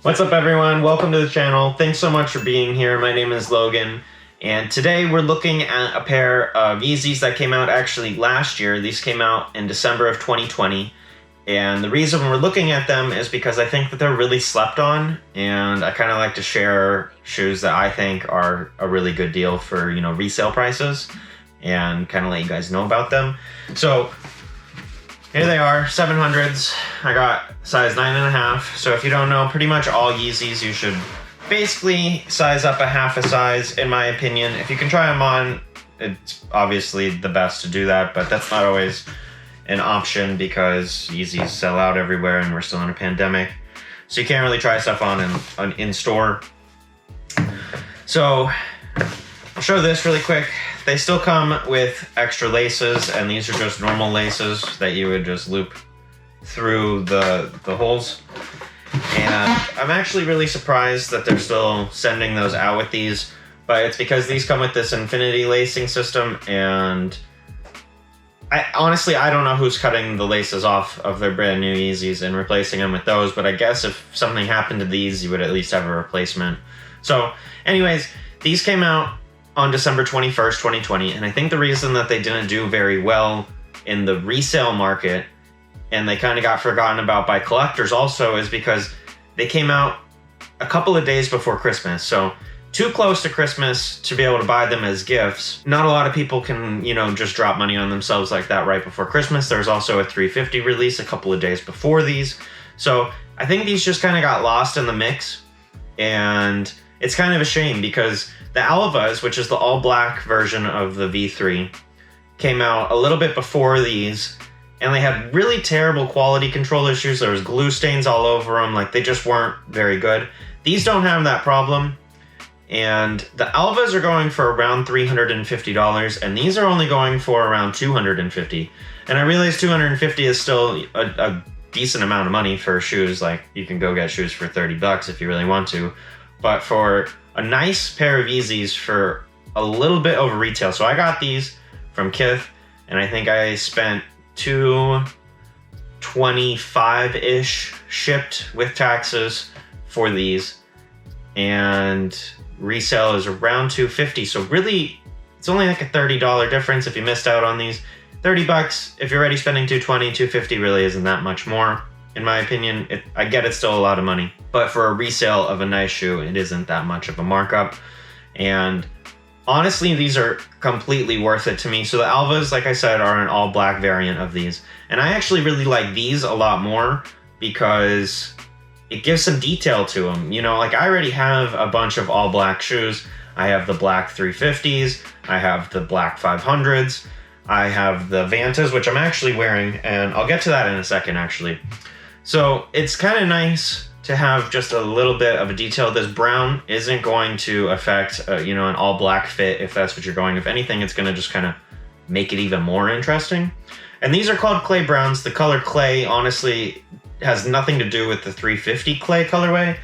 What's up everyone? Welcome to the channel. Thanks so much for being here. My name is Logan, and today we're looking at a pair of Yeezys that came out actually last year. These came out in December of 2020, and the reason we're looking at them is because I think that they're really slept on, and I kind of like to share shoes that I think are a really good deal for, you know, resale prices, and kind of let you guys know about them. So here they are, 700s. I got size 9.5. So if you don't know, pretty much all Yeezys, you should basically size up a half a size, in my opinion. If you can try them on, it's obviously the best to do that, but that's not always an option because Yeezys sell out everywhere and we're still in a pandemic. So you can't really try stuff on in store. So I'll show this really quick. They still come with extra laces, and these are just normal laces that you would just loop through the holes. And I'm actually really surprised that they're still sending those out with these, but it's because these come with this infinity lacing system, and honestly, I don't know who's cutting the laces off of their brand new Yeezys and replacing them with those, but I guess if something happened to these, you would at least have a replacement. So anyways, these came out on December 21st, 2020, and I think the reason that they didn't do very well in the resale market and they kind of got forgotten about by collectors also is because they came out a couple of days before Christmas. So too close to Christmas to be able to buy them as gifts. Not a lot of people can, you know, just drop money on themselves like that right before Christmas. There's also a 350 release a couple of days before these. So I think these just kind of got lost in the mix, and it's kind of a shame because the Alvas, which is the all-black version of the V3, came out a little bit before these, and they had really terrible quality control issues. There was glue stains all over them, like they just weren't very good. These don't have that problem, and the Alvas are going for around $350, and these are only going for around $250. And I realize $250 is still a decent amount of money for shoes. Like, you can go get shoes for 30 bucks if you really want to, but for a nice pair of Yeezys for a little bit over retail. So I got these from Kith, and I think I spent $225-ish shipped with taxes for these, and resale is around $250. So really, it's only like a $30 difference if you missed out on these. 30 bucks if you're already spending $220, $250 really isn't that much more. In my opinion, I get it's still a lot of money, but for a resale of a nice shoe, it isn't that much of a markup. And honestly, these are completely worth it to me. So the Alvas, like I said, are an all black variant of these. And I actually really like these a lot more because it gives some detail to them. You know, like I already have a bunch of all black shoes. I have the black 350s. I have the black 500s. I have the Vantas, which I'm actually wearing, and I'll get to that in a second, actually. So it's kind of nice to have just a little bit of a detail. This brown isn't going to affect, you know, an all black fit if that's what you're going. If anything, it's going to just kind of make it even more interesting. And these are called Clay Browns. The color clay, honestly, has nothing to do with the 350 clay colorway.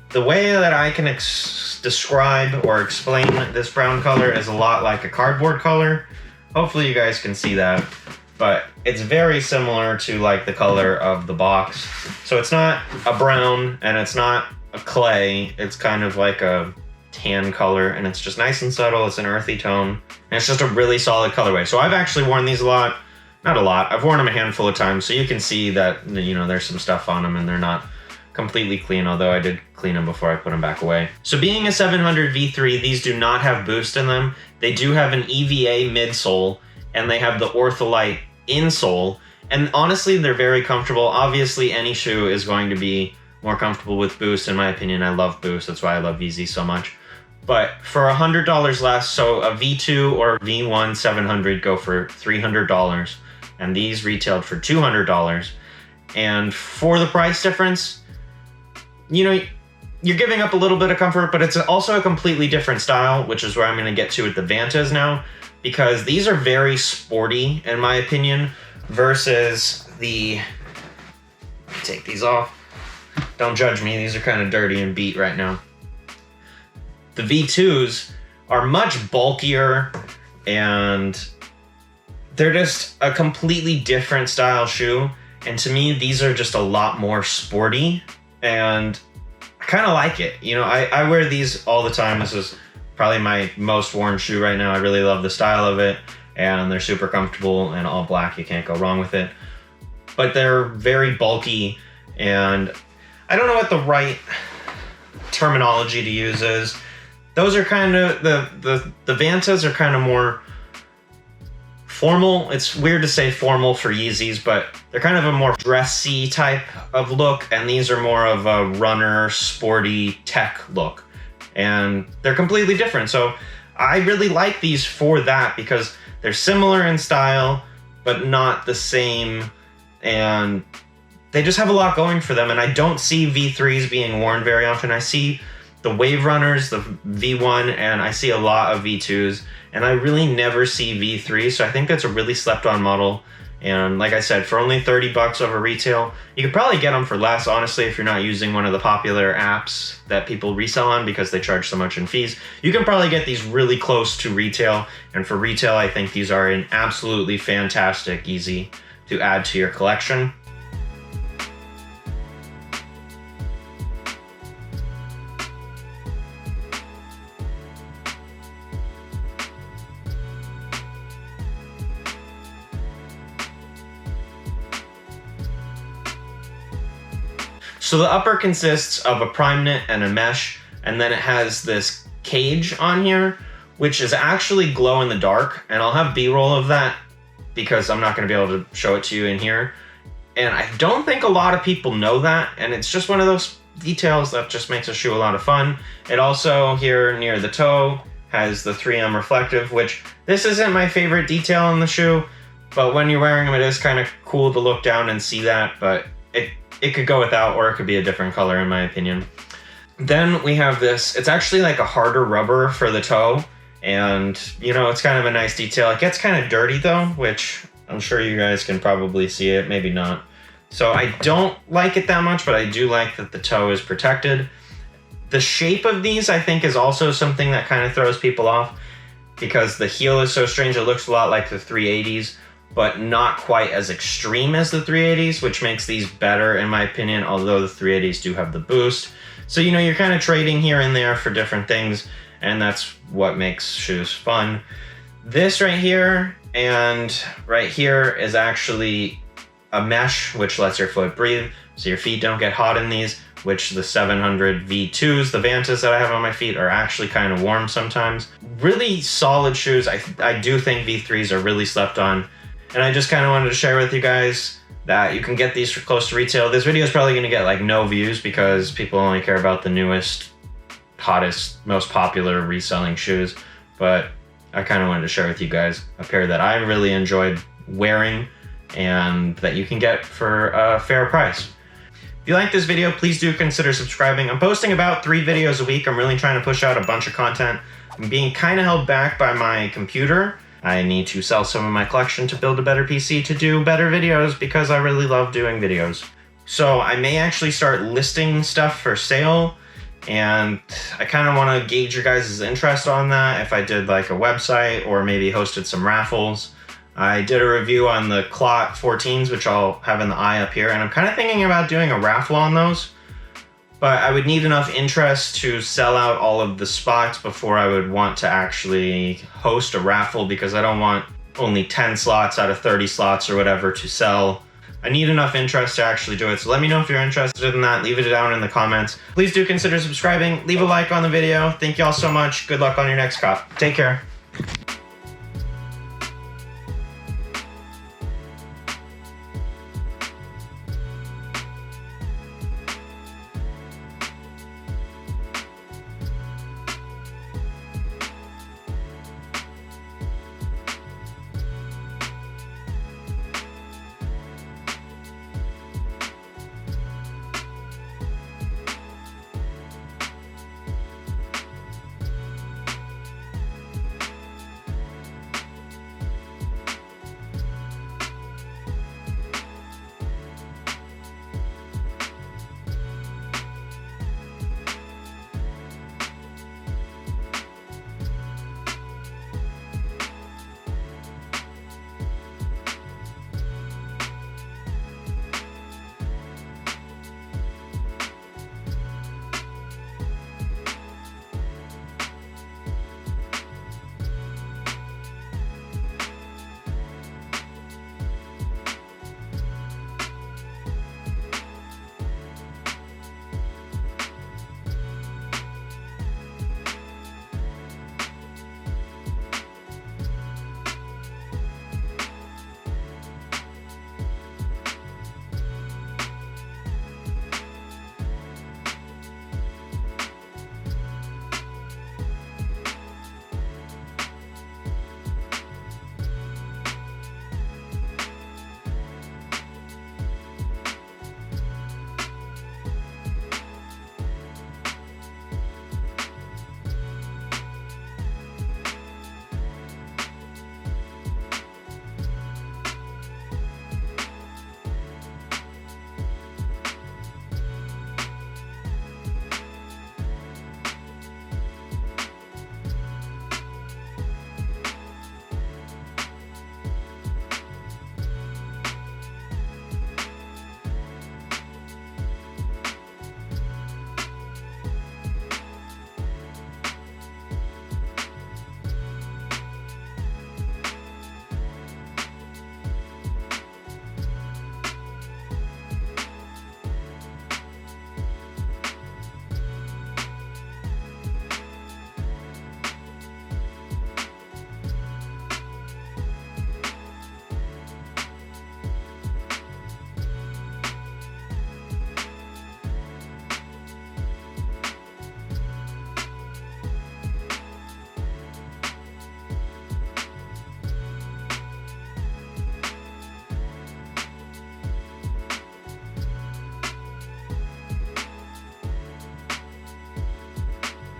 The way that I can describe or explain this brown color is a lot like a cardboard color. Hopefully you guys can see that. But it's very similar to like the color of the box. So it's not a brown and it's not a clay. It's kind of like a tan color, and it's just nice and subtle. It's an earthy tone, and it's just a really solid colorway. So I've actually worn these a lot. Not a lot. I've worn them a handful of times, so you can see that, you know, there's some stuff on them and they're not completely clean, although I did clean them before I put them back away. So being a 700 V3, these do not have boost in them. They do have an EVA midsole, and they have the Ortholite insole, and honestly they're very comfortable. Obviously any shoe is going to be more comfortable with boost, in my opinion. I love boost, that's why I love Yeezy so much. But for $100 less, so a V2 or V1 700 go for $300, and these retailed for $200. And for the price difference, you know, you're giving up a little bit of comfort, but it's also a completely different style, which is where I'm going to get to with the Vantas now, because these are very sporty, in my opinion, versus the... Take these off. Don't judge me, these are kind of dirty and beat right now. The V2s are much bulkier, and they're just a completely different style shoe. And to me, these are just a lot more sporty, and I kind of like it. You know, I wear these all the time. This is probably my most worn shoe right now. I really love the style of it, and they're super comfortable, and all black, you can't go wrong with it. But they're very bulky, and I don't know what the right terminology to use is. Those are kind of, the Vantas are kind of more formal. It's weird to say formal for Yeezys, but they're kind of a more dressy type of look, and these are more of a runner, sporty, tech look. And they're completely different. So I really like these for that, because they're similar in style, but not the same, and they just have a lot going for them. And I don't see V3s being worn very often. I see the Wave Runners, the V1, and I see a lot of V2s, and I really never see V3s, so I think that's a really slept on model. And like I said, for only 30 bucks over retail, you could probably get them for less, honestly, if you're not using one of the popular apps that people resell on because they charge so much in fees. You can probably get these really close to retail, and for retail, I think these are an absolutely fantastic Yeezy to add to your collection. So the upper consists of a prime knit and a mesh, and then it has this cage on here, which is actually glow in the dark, and I'll have B-roll of that because I'm not going to be able to show it to you in here. And I don't think a lot of people know that, and it's just one of those details that just makes a shoe a lot of fun. It also, here near the toe, has the 3M reflective, which this isn't my favorite detail in the shoe, but when you're wearing them, it is kind of cool to look down and see that, but it could go without, or it could be a different color in my opinion. Then we have this, it's actually like a harder rubber for the toe, and you know, it's kind of a nice detail. It gets kind of dirty though, which I'm sure you guys can probably see it, maybe not. So I don't like it that much, but I do like that the toe is protected. The shape of these, I think, is also something that kind of throws people off, because the heel is so strange. It looks a lot like the 380s, but not quite as extreme as the 380s, which makes these better in my opinion, although the 380s do have the boost. So, you know, you're kind of trading here and there for different things, and that's what makes shoes fun. This right here and right here is actually a mesh, which lets your foot breathe, so your feet don't get hot in these, which the 700 V2s, the Vantas that I have on my feet, are actually kind of warm sometimes. Really solid shoes. I do think V3s are really slept on. And I just kind of wanted to share with you guys that you can get these for close to retail. This video is probably going to get like no views because people only care about the newest, hottest, most popular reselling shoes. But I kind of wanted to share with you guys a pair that I really enjoyed wearing and that you can get for a fair price. If you like this video, please do consider subscribing. I'm posting about 3 videos a week. I'm really trying to push out a bunch of content. I'm being kind of held back by my computer. I need to sell some of my collection to build a better PC to do better videos because I really love doing videos. So I may actually start listing stuff for sale, and I kind of want to gauge your guys' interest on that if I did like a website or maybe hosted some raffles. I did a review on the Clot 14s, which I'll have in the eye up here, and I'm kind of thinking about doing a raffle on those. But I would need enough interest to sell out all of the spots before I would want to actually host a raffle, because I don't want only 10 slots out of 30 slots or whatever to sell. I need enough interest to actually do it. So let me know if you're interested in that. Leave it down in the comments. Please do consider subscribing. Leave a like on the video. Thank y'all so much. Good luck on your next cop. Take care.